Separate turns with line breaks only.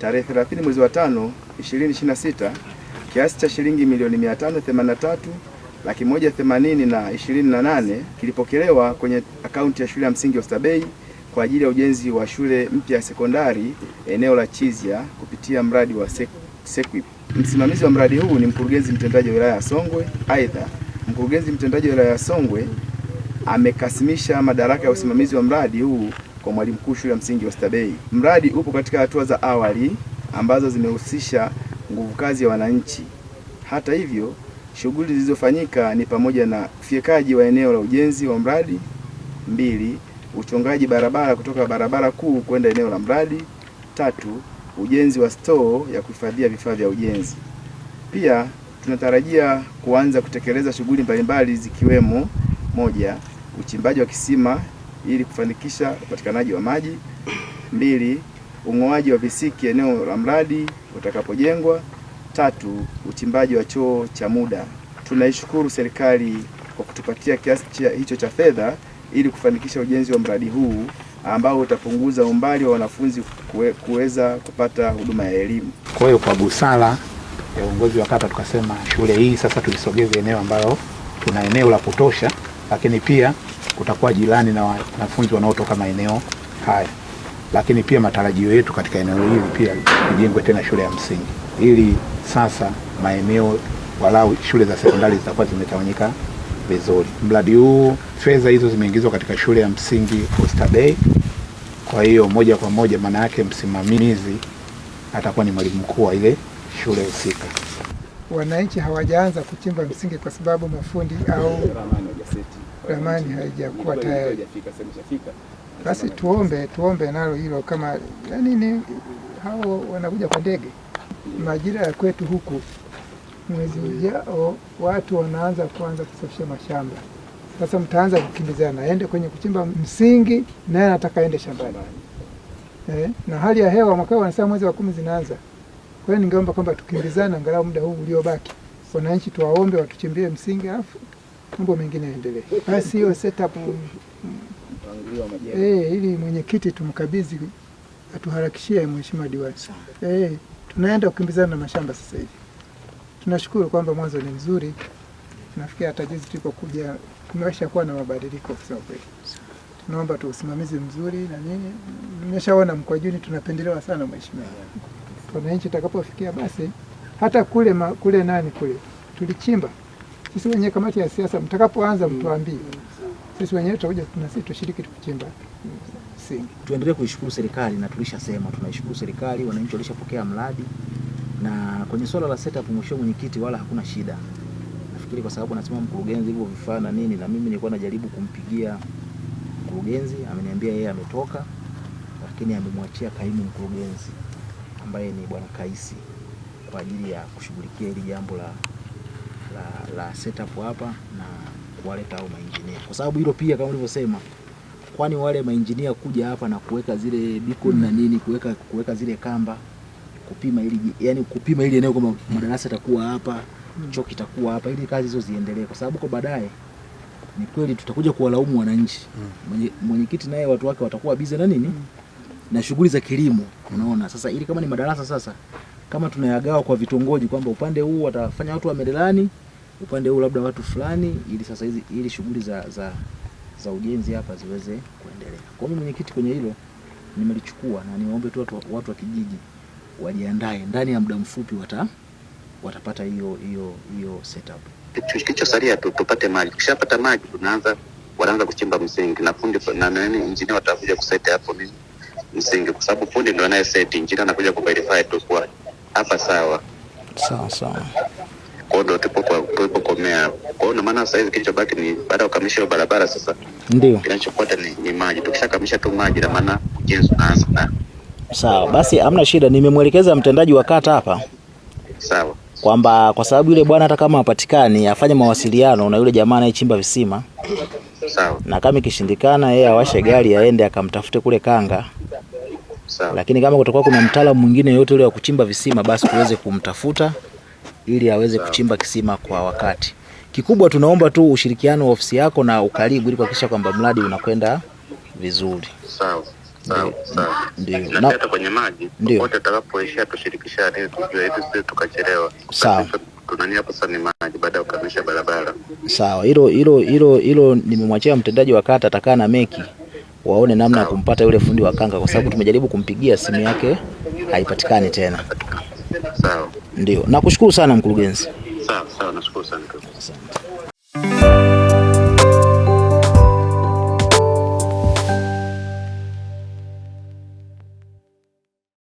Tarehe 30 mwezi wa 5 2026 kiasi cha shilingi milioni 583,180,028 kilipokelewa kwenye akaunti ya shule ya msingi Oysterbay kwa ajili ya ujenzi wa shule mpya ya sekondari eneo la Chizya kupitia mradi wa SEQUIP. Msimamizi wa mradi huu ni mkurugenzi mtendaji wa wilaya ya Songwe. Aidha, mkurugenzi mtendaji wa wilaya ya Songwe amekasimisha madaraka ya usimamizi wa mradi huu kwa mwalimu mkuu shule ya msingi Oysterbay. Mradi upo katika hatua za awali ambazo zimehusisha nguvu kazi ya wananchi. Hata hivyo, shughuli zilizofanyika ni pamoja na ufyekaji wa eneo la ujenzi wa mradi. 2. Uchongaji barabara kutoka barabara kuu kwenda eneo la mradi. 3. Ujenzi wa store ya kuhifadhia vifaa vya ujenzi. Pia tunatarajia kuanza kutekeleza shughuli mbalimbali zikiwemo: 1. Uchimbaji wa kisima ili kufanikisha upatikanaji wa maji. 2. Ung'oaji wa visiki eneo la mradi utakapojengwa. 3. Uchimbaji wa choo cha muda. Tunaishukuru serikali kwa kutupatia kiasi hicho cha fedha ili kufanikisha ujenzi wa mradi huu ambao utapunguza umbali wa wanafunzi kuweza kupata huduma ya elimu.
Kwa hiyo kwa busara ya uongozi wa kata tukasema shule hii sasa tulisogeze eneo ambalo tuna eneo la kutosha, lakini pia kutakuwa jirani na wanafunzi wanaotoka maeneo haya. Lakini pia matarajio yetu katika eneo hili pia ijengwe tena shule ya msingi, ili sasa maeneo walau shule za sekondari zitakuwa zimetawanyika vizuri. Mradi huu fedha hizo zimeingizwa katika shule ya msingi Oysterbay. Kwa hiyo moja kwa moja maana yake msimamizi atakuwa ni mwalimu mkuu wa ile shule husika.
Wananchi hawajaanza kuchimba msingi kwa sababu mafundi au ramani haijakuwa tayari. Basi tuombe nalo hilo, kama yani hao wanakuja kwa ndege. Majira ya kwetu huku mwezi ujao watu wanaanza kusafisha mashamba. Sasa mtaanza kukimbizana, aende kwenye kuchimba msingi naye anataka aende shambani. Na hali ya hewa mwaka wanasema mwezi wa 10 zinaanza. Kwa hiyo ningeomba kwamba tukimbizana angalau muda huu uliobaki. Wananchi tuwaombe watuchimbie msingi afu mambo mengine yaendelee. Basi hiyo setup ili mwenyekiti tumkabidhi atuharakishie mheshimiwa diwani. Tunaenda kukimbizana na mashamba sasa hivi. Tunashukuru kwamba mwanzo ni mzuri. Nafikiri hata juzi tulipokuja kumewasha kuwa na mabadiliko kwa kweli. Tunaomba tu usimamizi mzuri na nini. Nimeshaona Mkwajuni tunapendelewa sana mheshimiwa. Wananchi takapofikia basi hata kule tulichimba. Sisi wenyewe kamati ya siasa mtakapoanza mtuambie. Sisi wenyewe tutakuja na sisi tushiriki tukichimba.
Tuendelee kuishukuru serikali na tulishasema tunaishukuru serikali, wananchi walishapokea mradi. Na kwenye swala la setup mheshimiwa mwenyekiti wala hakuna shida. Nafikiri kwa sababu anasema mkurugenzi hivyo vifaa na nini, na mimi nilikuwa najaribu kumpigia mkurugenzi, ameniambia yeye ametoka, lakini amemwachia kaimu mkurugenzi ambaye ni bwana Kaisi kwa ajili ya kushughulikia hili jambo la setup hapa na kuwaleta hao mainjinia. Kwa sababu hilo pia kama ulivyosema, kwani wale mainjinia kuja hapa na kuweka zile beacon na nini, kuweka zile kamba, kupima ili eneo kama madarasa yatakuwa hapa, choo kitakuwa hapa, ili kazi hizo ziendelee, kwa sababu kwa baadaye ni kweli tutakuja kuwalaumu wananchi. Mwenyekiti naye watu wake watakuwa busy na nini na shughuli za kilimo, unaona. Sasa ili kama ni madarasa sasa kama tunayagawa kwa vitongoji kwamba upande huu watafanya watu wa Merelani, upande huu labda watu fulani, ili sasa ili shughuli za ujenzi hapa ziweze kuendelea. Kwa hiyo mwenyekiti kwenye hilo nimelichukua, na niwaombe tu watu wa kijiji wajiandae, ndani ya muda mfupi watapata hiyo setup.
Kilichosalia tupate maji. Tukishapata maji wanaanza kuchimba msingi, na fundi na engineer watakuja kuseti hapo msingi, kwa sababu fundi ndio anaye set, engineer anakuja kuverify tu kwa hapa sawa. Kwa hiyo tulipokomea. Kwa hiyo maana sasa hivi kilichobaki ni baada ya kukamilisha barabara sasa.
Ndio.
Kinachofuata ni maji. Tukishakamilisha tu maji na maana ujenzi unaanza.
Sawa, basi hamna shida. Nimemwelekeza mtendaji wa kata hapa.
Sawa.
Kwamba kwa sababu yule bwana hata kama hapatikani afanye mawasiliano na yule jamaa anayechimba visima.
Sawa.
Na kama ikishindikana yeye awashe gari aende akamtafute kule Kanga.
Sawa.
Lakini kama kutakuwa kuna mtaalamu mwingine yote yule wa kuchimba visima, basi tuweze kumtafuta ili aweze kuchimba kisima kwa wakati. Kikubwa tunaomba tu ushirikiano wa ofisi yako na ukaribu ili kuhakikisha kwamba mradi unakwenda vizuri.
Sawa. Sawa.
Ndio.
Na hata kwenye maji
ndio
wote tutakapoishia tushirikishane ili tujue ili tukachelewa.
Sawa.
Tunania hapa sasa ni maji baada ya kukamilisha barabara.
Sawa. Hilo nimemwachia mtendaji wa kata atakaa na meki waone namna ya kumpata yule fundi wa kanga, kwa sababu tumejaribu kumpigia simu yake haipatikani tena.
Sawa.
Ndio. Nakushukuru sana mkurugenzi.
Sawa, nashukuru sana.